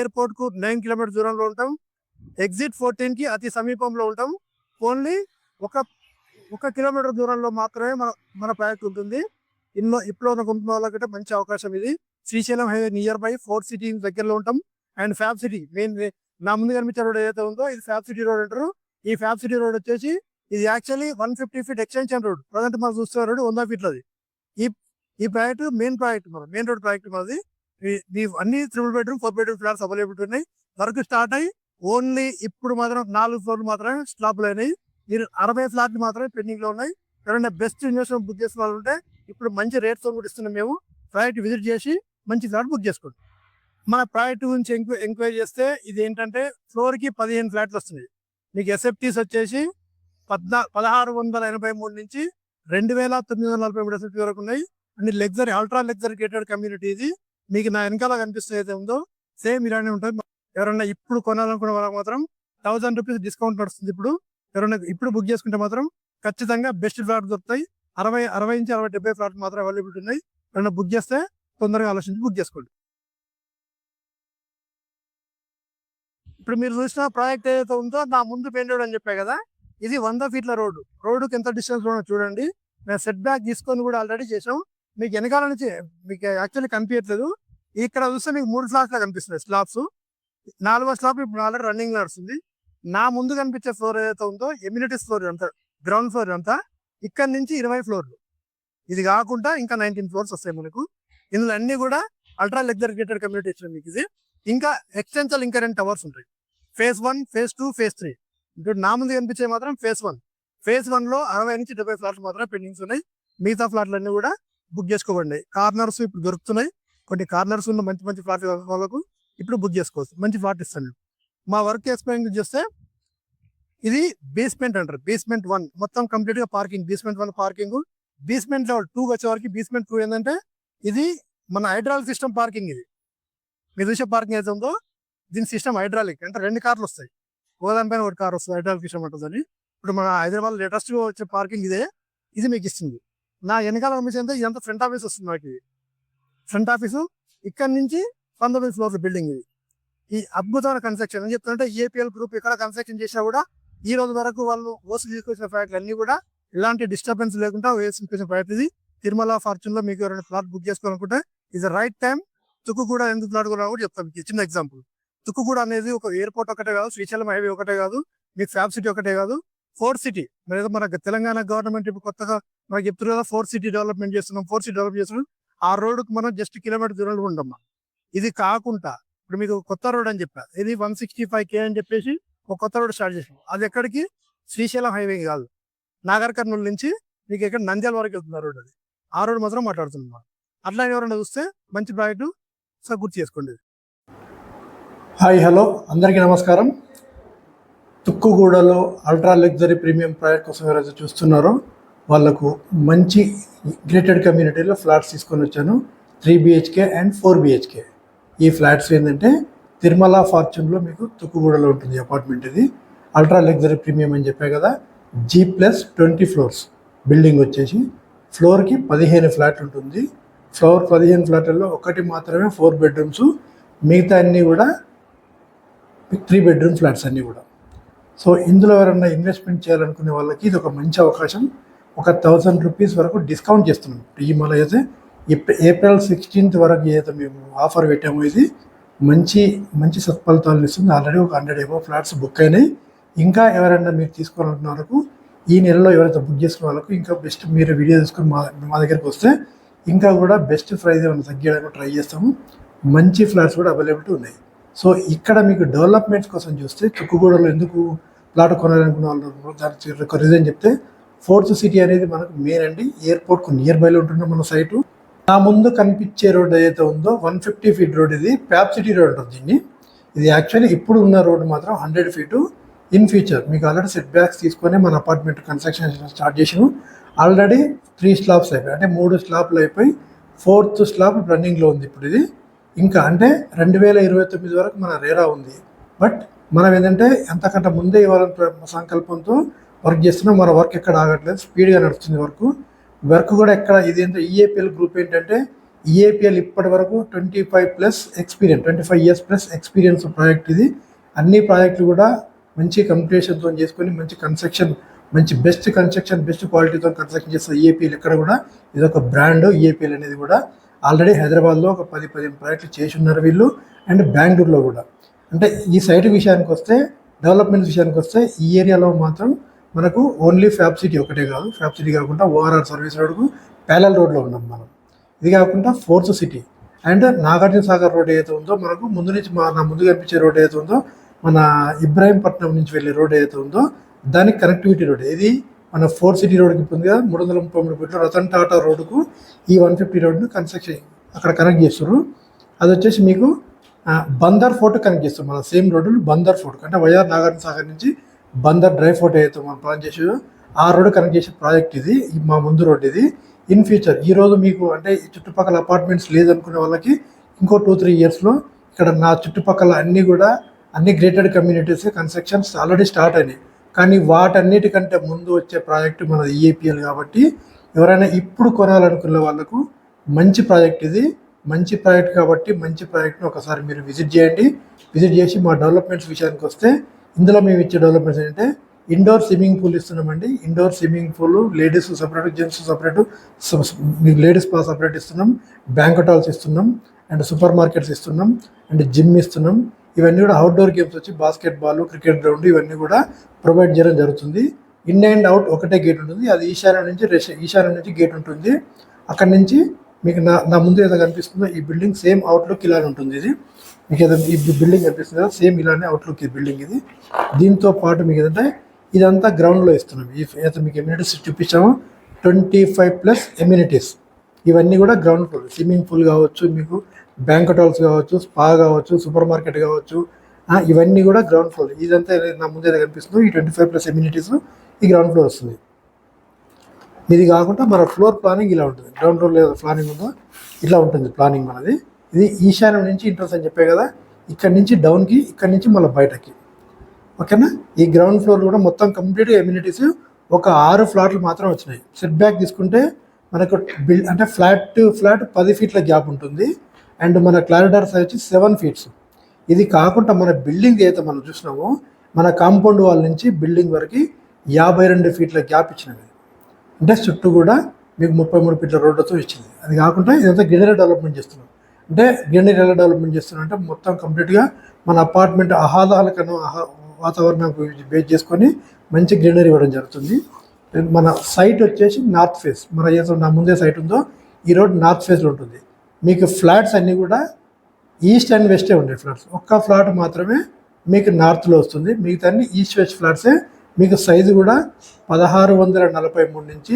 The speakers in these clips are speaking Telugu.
ఎయిర్పోర్ట్ కు 9 కిలోమీటర్ దూరంలో ఉంటాం. ఎగ్జిట్ 14 కి అతి సమీపంలో ఉంటాం. ఓన్లీ ఒక కిలోమీటర్ దూరంలో మాత్రమే మన ప్రాజెక్ట్ ఉంటుంది. ఇప్పుడు ఉన్న వాళ్ళకంటే మంచి అవకాశం ఇది. Srisailam highway near by 4 city దగ్గరలో ఉంటాం. అండ్ ఫ్యాబ్ సిటీ మెయిన్ నా ముందు కనిపించే రోడ్ ఏదైతే ఉందో ఇది ఫ్యాబ్ సిటీ రోడ్ అంటారు. ఈ ఫ్యాబ్ సిటీ రోడ్ వచ్చేసి ఇది actually 150 feet extension road. Present మనం చూస్తున్న రోడ్ 100 ఫీట్లది. ఈ ప్రాజెక్ట్ మెయిన్ రోడ్ ప్రాజెక్ట్ మనది. అన్ని 3 బెడ్రూమ్ 4 బెడ్రూమ్ ఫ్లాట్స్ అవైలబిలిటీ ఉన్నాయి. వర్క్ స్టార్ట్ అయ్యి ఓన్లీ ఇప్పుడు మాత్రం 4 ఫ్లోర్లు మాత్రమే స్లాబ్లు అయినాయి. మీరు 60 ఫ్లాట్లు మాత్రమే పెండింగ్ లో ఉన్నాయి. ఎవరైనా బెస్ట్ ఇన్వెస్ట్మెంట్ బుక్ చేసుకోవాలంటే ఇప్పుడు మంచి రేట్స్ కూడా ఇస్తున్నాం. మేము ప్రాజెక్ట్ విజిట్ చేసి మంచి ఫ్లాట్ బుక్ చేసుకోండి. మన ప్రాజెక్ట్ గురించి ఎంక్వైరీ చేస్తే ఇది ఏంటంటే ఫ్లోర్ కి 15 ఫ్లాట్లు వస్తున్నాయి. మీకు ఎస్ఎఫ్టీస్ వచ్చేసి 1683 నుంచి 2943 ఎస్ఎఫ్టీ వరకు ఉన్నాయి. And luxury ultra luxury gated community ఇది. మీకు నా వెనకాల కనిపిస్తుంది అయితే ఉందో సేమ్ ఇలానే ఉంటుంది. ఎవరైనా ఇప్పుడు కొనాలనుకున్న వాళ్ళకి మాత్రం 1000 రూపీస్ డిస్కౌంట్ నడుస్తుంది. ఎవరైనా ఇప్పుడు బుక్ చేసుకుంటే మాత్రం ఖచ్చితంగా బెస్ట్ ఫ్లాట్ దొరుకుతాయి. 60 నుంచి 70 ఫ్లాట్ మాత్రం అవైలబిలిటీ ఉన్నాయి. ఎవరైనా బుక్ చేస్తే తొందరగా ఆలోచించి బుక్ చేసుకోండి. ఇప్పుడు మీరు చూసిన ప్రాజెక్ట్ ఏదైతే ఉందో నా ముందు మెయిన్ రోడ్ అని చెప్పా కదా, ఇది 100 ఫీట్ల రోడ్డుకి ఎంత డిస్టెన్స్ లో చూడండి. మేము సెట్ బ్యాక్ తీసుకొని కూడా ఆల్రెడీ చేసాం. మీకు వెనకాల నుంచి మీకు యాక్చువల్లీ కనిపించట్లేదు. ఇక్కడ చూస్తే మీకు 3 స్లాబ్స్ లా కనిపిస్తున్నాయి. స్లాబ్స్ 4వ స్లాబ్ ఇప్పుడు ఆల్రెడీ రన్నింగ్ నడుస్తుంది. నా ముందు కనిపించే ఫ్లోర్ ఏదైతే ఉందో ఎమ్యూనిటీస్ ఫ్లోర్ అంతా, గ్రౌండ్ ఫ్లోర్ అంతా. ఇక్కడ నుంచి 20 ఫ్లోర్లు. ఇది కాకుండా ఇంకా 19 ఫ్లోర్స్ వస్తాయి మనకు. ఇందులో అన్ని కూడా అల్ట్రా లగ్జరీ గేటెడ్ కమ్యూనిటీ ఇచ్చిన మీకు ఇది. ఇంకా ఎక్స్టెన్షన్ ఇంకా 2 టవర్స్ ఉంటాయి. Phase 1, phase 2, phase 3. ఇప్పుడు నా ముందు కనిపించే మాత్రం ఫేజ్ 1. ఫేజ్ 1 లో 60 నుంచి 70 ఫ్లాట్లు మాత్రమే పెండింగ్స్ ఉన్నాయి. మిగతా ఫ్లాట్లన్నీ కూడా బుక్ చేసుకోండి. కార్నర్స్ ఇప్పుడు దొరుకుతున్నాయి. కొన్ని కార్నర్స్ ఉన్న మంచి మంచి ఫ్లాట్ వాళ్ళకు ఇప్పుడు బుక్ చేసుకోవచ్చు. మంచి ఫ్లాట్ ఇస్తాను. మా వర్క్ ఎక్స్ప్లెయిన్ చేస్తే ఇది బేస్మెంట్ అంటారు. బేస్మెంట్ 1 మొత్తం కంప్లీట్ గా parking. Basement 1 parking. Basement level 2 వచ్చే వరకు బేస్మెంట్ 2 ఏంటంటే ఇది మన హైడ్రాలిక్ సిస్టమ్ పార్కింగ్. ఇది మీరు చూసే పార్కింగ్ అయితే ఉందో దీని సిస్టమ్ హైడ్రాలిక్ అంటే 2 కార్లు వస్తాయి. దానిపైన 1 కార్ వస్తుంది. హైడ్రాలిక్ సిస్టమ్ ఉంటుందని. ఇప్పుడు మన హైదరాబాద్ లేటెస్ట్ గా వచ్చే పార్కింగ్ ఇది మీకు ఇస్తుంది. నా వెనకాల పంపించేంత ఇదంతా ఫ్రంట్ ఆఫీస్ వస్తుంది. నాకు ఇది ఫ్రంట్ ఆఫీసు. ఇక్కడ నుంచి 19 ఫ్లోర్ల బిల్డింగ్ ఇది. ఈ అద్భుతమైన కన్స్ట్రక్షన్ అని చెప్తుంటే ఏపీఎల్ గ్రూప్ ఇక్కడ కన్స్ట్రక్షన్ చేసినా కూడా ఈ రోజు వరకు వాళ్ళు ఓసి తీసుకొచ్చిన ఫ్లాట్లు అన్ని కూడా ఇలాంటి డిస్టర్బెన్స్ లేకుండా ఓసి తీసుకొచ్చిన ఫ్లాట్ ఇది. తిరుమల ఫార్చ్యూన్ లో మీకు ఎవరైనా ఫ్లాట్ బుక్ చేసుకోవాలనుకుంటే ఇది రైట్ టైం. తుక్కుగూడ ఎందుకు ఫ్లాట్ కూడా చెప్తాను. చిన్న ఎగ్జాంపుల్. తుక్కుగూడ అనేది ఒక ఎయిర్పోర్ట్ ఒకటే కాదు, శ్రీశైలం హైవే ఒకటే కాదు, మీకు ఫ్యాబ్ సిటీ ఒకటే కాదు, 4 సిటీ. మన తెలంగాణ గవర్నమెంట్ ఇప్పుడు కొత్తగా మనకి చెప్తున్నారు కదా 4 సిటీ డెవలప్మెంట్ చేస్తున్నాం, 4 సిటీ డెవలప్ చేస్తున్నాం. ఆ రోడ్డుకు మనం జస్ట్ కిలోమీటర్ దూరంలో ఉండమ్మా. ఇది కాకుండా ఇప్పుడు మీకు కొత్త రోడ్ అని చెప్పా, ఇది 165K అని చెప్పేసి ఒక కొత్త రోడ్ స్టార్ట్ చేసాం. అది ఎక్కడికి? శ్రీశైలం హైవే కాదు, నాగర్ కర్నూలు నుంచి మీకు ఎక్కడ నంద్యాల వరకు వెళ్తున్న రోడ్. అది ఆ రోడ్ మాత్రం మాట్లాడుతున్నాం. అట్లా ఎవరైనా చూస్తే మంచి ప్రాజెక్టు గుర్తు చేసుకోండి. హాయ్, హలో, అందరికీ నమస్కారం. తుక్కుగూడలో అల్ట్రా లగ్జరీ ప్రీమియం ప్రాజెక్ట్ కోసం ఎవరైతే చూస్తున్నారో వాళ్ళకు మంచి గ్రేటెడ్ కమ్యూనిటీలో ఫ్లాట్స్ తీసుకొని వచ్చాను. 3 BHK అండ్ 4 BHK. ఈ ఫ్లాట్స్ ఏంటంటే తిరుమల ఫార్చ్యూన్లో మీకు తుక్కుగూడలో ఉంటుంది అపార్ట్మెంట్. ఇది అల్ట్రా లగ్జరీ ప్రీమియం అని చెప్పే కదా. G+20 ఫ్లోర్స్ బిల్డింగ్ వచ్చేసి ఫ్లోర్కి 15 ఫ్లాట్ ఉంటుంది. ఫ్లోర్ 15 ఫ్లాట్లలో ఒకటి మాత్రమే 4 బెడ్రూమ్స్, మిగతా అన్నీ కూడా 3 బెడ్రూమ్ ఫ్లాట్స్ అన్నీ కూడా. సో ఇందులో ఎవరైనా ఇన్వెస్ట్మెంట్ చేయాలనుకునే వాళ్ళకి ఇది ఒక మంచి అవకాశం. ఒక 1000 రూపీస్ వరకు డిస్కౌంట్ చేస్తున్నాం. ఈ మళ్ళీ అయితే ఏప్రిల్ 16th వరకు ఏదైతే మేము ఆఫర్ పెట్టామో ఇది మంచి సత్ఫలితాలను ఇస్తుంది. ఆల్రెడీ ఒక 100 above ఫ్లాట్స్ బుక్ అయినాయి. ఇంకా ఎవరైనా మీరు తీసుకోవాలనుకున్న వరకు ఈ నెలలో ఎవరైతే బుక్ చేసుకున్న వాళ్ళకు ఇంకా బెస్ట్ మీరు వీడియో తీసుకుని మా దగ్గరికి వస్తే ఇంకా కూడా బెస్ట్ ప్రైస్ ఏమైనా తగ్గించడానికి ట్రై చేస్తాము. మంచి ఫ్లాట్స్ కూడా అవైలబిలిటీ ఉన్నాయి. సో ఇక్కడ మీకు డెవలప్మెంట్స్ కోసం చూస్తే తుక్కుగూడలో ఎందుకు ప్లాట్ కొనాలనుకున్న వాళ్ళు దానికి ఒక రీజన్ చెప్తే 4th సిటీ అనేది మనకు మెయిన్ అండి. ఎయిర్పోర్ట్కు నియర్ బైలో ఉంటున్న మన సైటు. నా ముందు కనిపించే రోడ్ ఏదైతే ఉందో 150 ఫీట్ రోడ్. ఇది ఫ్యాబ్ సిటీ రోడ్ ఉంటుంది దీన్ని. ఇది యాక్చువల్లీ ఇప్పుడు ఉన్న రోడ్ మాత్రం 100 ఫీటు. ఇన్ ఫ్యూచర్ మీకు ఆల్రెడీ సెట్ బ్యాక్స్ తీసుకొని మన అపార్ట్మెంట్ కన్స్ట్రక్షన్ స్టార్ట్ చేసాము. ఆల్రెడీ 3 స్లాబ్స్ అయిపోయి, అంటే 3 స్లాబ్లు అయిపోయి 4th స్లాబ్ రన్నింగ్లో ఉంది ఇప్పుడు. ఇది ఇంకా అంటే 2029 వరకు మన రేరా ఉంది. బట్ మనం ఏంటంటే ఎంతకంటే ముందే ఇవ్వాలని సంకల్పంతో వర్క్ చేస్తున్నాం. మన వర్క్ ఎక్కడ ఆగట్లేదు, స్పీడ్గా నడుస్తుంది వర్క్ కూడా ఎక్కడ. ఇది ఏంటంటే ఈఏపీఎల్ గ్రూప్ ఏంటంటే ఈఏపిఎల్ ఇప్పటి వరకు 25 ఇయర్స్ ప్లస్ ఎక్స్పీరియన్స్ ప్రాజెక్ట్ ఇది. అన్ని ప్రాజెక్టులు కూడా మంచి కంప్లీషన్తో చేసుకొని మంచి కన్స్ట్రక్షన్, మంచి బెస్ట్ క్వాలిటీతో కన్స్ట్రక్షన్ చేస్తారు ఈఏపిఎల్. ఇక్కడ కూడా ఇది ఒక బ్రాండ్. ఈఏపిఎల్ అనేది కూడా ఆల్రెడీ హైదరాబాద్లో ఒక 10-15 ప్రాజెక్టులు చేసి ఉన్నారు వీళ్ళు, అండ్ బెంగళూరులో కూడా. అంటే ఈ సైట్ విషయానికి వస్తే, డెవలప్మెంట్ విషయానికి వస్తే, ఈ ఏరియాలో మాత్రం మనకు ఓన్లీ ఫ్యాబ్ సిటీ ఒకటే కాదు, ఫ్యాబ్ సిటీ కాకుండా ఓఆర్ఆర్ సర్వీస్ రోడ్కు ప్యారల్ రోడ్లో ఉన్నాం మనం. ఇది కాకుండా fourth city and Nagarjuna Sagar road ఏదైతే ఉందో, మనకు ముందు నుంచి నా ముందు కనిపించే రోడ్ ఏదైతే ఉందో, మన ఇబ్రాహీంపట్నం నుంచి వెళ్ళే రోడ్ ఏదైతే ఉందో దానికి కనెక్టివిటీ రోడ్. ఇది మన ఫోర్త్ సిటీ రోడ్కి ఉంది కదా, 333 ఫీట్లు రతన్ టాటా రోడ్డుకు ఈ 150 రోడ్ను కన్స్ట్రక్షన్ అక్కడ కనెక్ట్ చేస్తారు. అది వచ్చేసి మీకు బందర్ ఫోర్ట్ కనెక్ట్ చేస్తాం. మన సేమ్ రోడ్డు బందర్ ఫోర్ట్ అంటే వైఆర్ నాగార్జున సాగర్ నుంచి బందర్ డ్రై ఫోర్ట్ ఏదైతే మనం ప్లాన్ చేసామో ఆ రోడ్డు కనెక్ట్ చేసే ప్రాజెక్ట్ ఇది. మా ముందు రోడ్ ఇది. ఇన్ ఫ్యూచర్ ఈరోజు మీకు అంటే ఈ చుట్టుపక్కల అపార్ట్మెంట్స్ లేదనుకునే వాళ్ళకి ఇంకో 2-3 ఇయర్స్లో ఇక్కడ నా చుట్టుపక్కల అన్ని grated communities constructions already start అయినాయి. కానీ వాటన్నిటికంటే ముందు వచ్చే ప్రాజెక్టు మన ఈఏపిఎల్ కాబట్టి ఎవరైనా ఇప్పుడు కొనాలనుకునే వాళ్ళకు మంచి ప్రాజెక్ట్ ఇది. మంచి ప్రాజెక్ట్ కాబట్టి మంచి ప్రాజెక్ట్ను ఒకసారి మీరు విజిట్ చేయండి. విజిట్ చేసి మా డెవలప్మెంట్స్ విషయానికి వస్తే, ఇందులో మేము ఇచ్చే డెవలప్మెంట్స్ ఏంటంటే ఇండోర్ స్విమ్మింగ్ పూల్ ఇస్తున్నామండి. Indoor swimming pool ladies separate, gents separate, మీకు లేడీస్ స్పా సపరేట్ ఇస్తున్నాం, బ్యాంక్వెట్ హాల్స్ ఇస్తున్నాం, అండ్ సూపర్ మార్కెట్స్ ఇస్తున్నాం, అండ్ జిమ్ ఇస్తున్నాం. ఇవన్నీ కూడా అవుట్డోర్ గేమ్స్ వచ్చి బాస్కెట్బాల్, క్రికెట్ గ్రౌండ్ ఇవన్నీ కూడా ప్రొవైడ్ చేయడం జరుగుతుంది. ఇన్ అండ్ అవుట్ ఒకటే గేట్ ఉంటుంది. అది ఈశాన్యం నుంచి గేట్ ఉంటుంది. అక్కడి నుంచి మీకు నా ముందు ఏదో కనిపిస్తుందో ఈ బిల్డింగ్ సేమ్ అవుట్లుక్ ఇలానే ఉంటుంది. ఇది మీకు ఏదో ఈ బిల్డింగ్ కనిపిస్తుంది కదా, సేమ్ ఇలానే అవుట్లుక్ ఈ బిల్డింగ్ ఇది. దీంతో పాటు మీకు ఏదంటే ఇదంతా గ్రౌండ్లో ఇస్తున్నాం. ఏదైతే మీకు ఎమ్యూనిటీస్ చూపించామో 25+ ఎమ్యూనిటీస్ ఇవన్నీ కూడా గ్రౌండ్ ఫ్లోర్. స్విమ్మింగ్ పూల్ కావచ్చు, మీకు బ్యాంక్వెట్ హాల్స్ కావచ్చు, స్పా కావచ్చు, సూపర్ మార్కెట్ కావచ్చు, ఇవన్నీ కూడా గ్రౌండ్ ఫ్లోర్. ఇదంతా నా ముందు ఏదో కనిపిస్తుందో ఈ 25+ ఎమ్యూనిటీస్ ఈ గ్రౌండ్ ఫ్లోర్ వస్తుంది. ఇది కాకుండా మన ఫ్లోర్ ప్లానింగ్ ఇలా ఉంటుంది. గ్రౌండ్ ఫ్లోర్ లేదా ప్లానింగ్ ఉందో ఇట్లా ఉంటుంది ప్లానింగ్ మనది. ఇది ఈశాన్యం నుంచి ఇంట్రెస్ట్ అని చెప్పే కదా, ఇక్కడ నుంచి డౌన్కి, ఇక్కడ నుంచి మళ్ళీ బయటకి. ఓకేనా. ఈ గ్రౌండ్ ఫ్లోర్ కూడా మొత్తం కంప్లీట్గా ఎమ్యూనిటీస్ ఒక 6 ఫ్లాట్లు మాత్రం వచ్చినాయి. సెట్ బ్యాక్ తీసుకుంటే మనకు అంటే ఫ్లాట్ టు ఫ్లాట్ 10 ఫీట్ల గ్యాప్ ఉంటుంది. అండ్ మన క్లారిడార్ సైజ్ వచ్చి 7 ఫీట్స్. ఇది కాకుండా మన బిల్డింగ్ ఏదైతే మనం చూసినామో, మన కాంపౌండ్ వాల్ నుంచి బిల్డింగ్ వరకు 52 ఫీట్ల గ్యాప్ ఇచ్చినది. అంటే చుట్టూ కూడా మీకు 33 ఫీట్ల రోడ్డుతో ఇచ్చింది. అది కాకుండా ఇదంతా గ్రీనరీ డెవలప్మెంట్ చేస్తున్నాం. అంటే గ్రీనరీ ఎలా డెవలప్మెంట్ చేస్తున్నాం అంటే మొత్తం కంప్లీట్గా మన అపార్ట్మెంట్ ఆహ్లాదకరమైన వాతావరణం బేస్ చేసుకొని మంచి గ్రీనరీ ఇవ్వడం జరుగుతుంది. మన సైట్ వచ్చేసి నార్త్ ఫేస్. మన ఏదో నా ముందే సైట్ ఉందో ఈ రోడ్ నార్త్ ఫేస్లో ఉంటుంది. మీకు ఫ్లాట్స్ అన్నీ కూడా ఈస్ట్ అండ్ వెస్టే ఉండే ఫ్లాట్స్. ఒక్క ఫ్లాట్ మాత్రమే మీకు నార్త్లో వస్తుంది. మిగతా అన్ని ఈస్ట్ వెస్ట్ ఫ్లాట్సే. మీకు సైజు కూడా 1643 నుంచి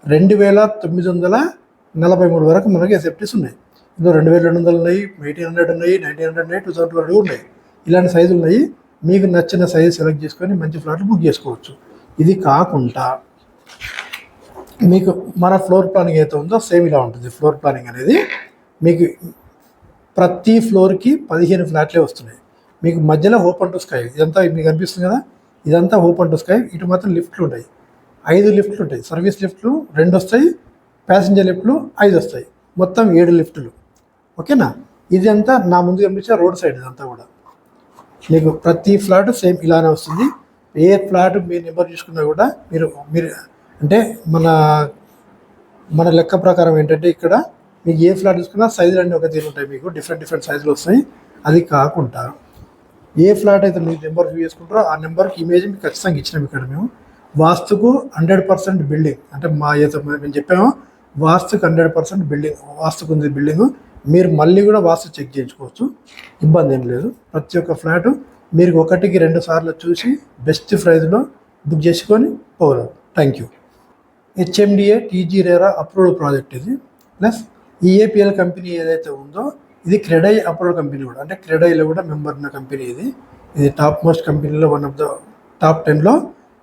2943 వరకు మనకి ఎసెప్టీస్ ఉన్నాయి. ఇందులో 2200 ఉన్నాయి, 1800 ఉన్నాయి, 1900 ఉన్నాయి, 2000 వరకు ఉన్నాయి. ఇలాంటి సైజులు ఉన్నాయి. మీకు నచ్చిన సైజు సెలెక్ట్ చేసుకొని మంచి ఫ్లాట్ బుక్ చేసుకోవచ్చు. ఇది కాకుండా మీకు మన ఫ్లోర్ ప్లానింగ్ అయితే ఉందో సేమ్ ఇలా ఉంటుంది. ఫ్లోర్ ప్లానింగ్ అనేది మీకు ప్రతి ఫ్లోర్కి 15 ఫ్లాట్లే వస్తున్నాయి. మీకు మధ్యలో ఓపెన్ టు స్కై. ఇదంతా మీకు అనిపిస్తుంది కదా, ఇదంతా ఓపెన్ టు స్కై. ఇటు మాత్రం లిఫ్ట్లు ఉంటాయి, 5 లిఫ్ట్లు ఉంటాయి. సర్వీస్ లిఫ్ట్లు 2 వస్తాయి, ప్యాసింజర్ లిఫ్ట్లు 5 వస్తాయి. మొత్తం 7 లిఫ్ట్లు. ఓకేనా. ఇదంతా నా ముందు కనిపించే రోడ్ సైడ్. ఇదంతా కూడా మీకు ప్రతి ఫ్లాట్ సేమ్ ఇలానే వస్తుంది. ఏ ఫ్లాట్ మీరు నెంబర్ చూసుకున్నా కూడా మీరు అంటే మన లెక్క ప్రకారం ఏంటంటే ఇక్కడ మీకు ఏ ఫ్లాట్ చూసుకున్నా సైజులు అన్నీ ఒక తీరు ఉంటాయి. మీకు డిఫరెంట్ సైజులు వస్తాయి. అది కాకుండా ఏ ఫ్లాట్ అయితే మీరు నెంబర్ వ్యూ చేసుకుంటారో ఆ నెంబర్కి ఇమేజ్ మీకు ఖచ్చితంగా ఇచ్చినాం. ఇక్కడ మేము వాస్తుకు 100% బిల్డింగ్ అంటే మా ఏదో మేము చెప్పామో వాస్తుకు 100% బిల్డింగ్ వాస్తుకు ఉంది బిల్డింగు. మీరు మళ్ళీ కూడా వాస్తు చెక్ చేయించుకోవచ్చు, ఇబ్బంది ఏం లేదు. ప్రతి ఒక్క ఫ్లాటు మీరు 1-2 సార్లు చూసి బెస్ట్ ప్రైస్లో బుక్ చేసుకొని పోగలరు. Thank you. HMDA TG RERA approved project ఇది. ప్లస్ ఈఏపిఎల్ కంపెనీ ఏదైతే ఉందో ఇది క్రెడై అప్రూవ్డ్ కంపెనీ కూడా. అంటే క్రెడైలో కూడా మెంబర్ ఉన్న కంపెనీ ఇది. ఇది టాప్ మోస్ట్ కంపెనీలో వన్ ఆఫ్ ద టాప్ 10లో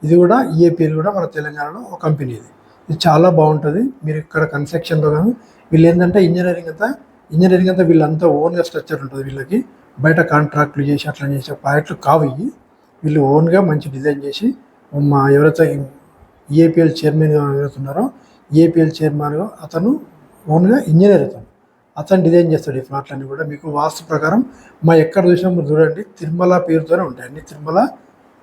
ఇది కూడా. ఈఏపిఎల్ కూడా మన తెలంగాణలో ఒక కంపెనీ ఇది. ఇది చాలా బాగుంటుంది. మీరు ఇక్కడ కన్స్ట్రక్షన్లో కానీ వీళ్ళు ఏంటంటే ఇంజనీరింగ్ అంతా వీళ్ళంతా ఓన్గా స్ట్రక్చర్ ఉంటుంది. వీళ్ళకి బయట కాంట్రాక్ట్లు చేసి అట్లా చేసే ప్రాజెక్టులు కావు. వీళ్ళు ఓన్గా మంచి డిజైన్ చేసి మా ఎవరైతే ఈఏపిఎల్ చైర్మన్గా ఎవరైతే ఉన్నారో ఈఏపిఎల్ చైర్మన్గా అతను ఓన్గా ఇంజనీర్. అతను అతను డిజైన్ చేస్తాడు ఈ ఫ్లాట్లన్నీ కూడా. మీకు వాస్తు ప్రకారం మా ఎక్కడ చూసినా మీరు చూడండి తిరుమల పేరుతోనే ఉంటాయి అన్ని. తిరుమల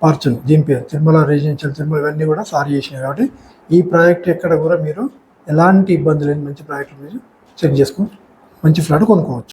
ఫార్చ్యూన్ దీని పేరు, తిరుమల రెసిడెన్షియల్, తిరుమల ఇవన్నీ కూడా సారీ చేసినాయి. కాబట్టి ఈ ప్రాజెక్ట్ ఎక్కడ కూడా మీరు ఎలాంటి ఇబ్బంది లేని మంచి ప్రాజెక్ట్ మీరు చెక్ చేసుకొని మంచి ఫ్లాట్ కొనుక్కోవచ్చు.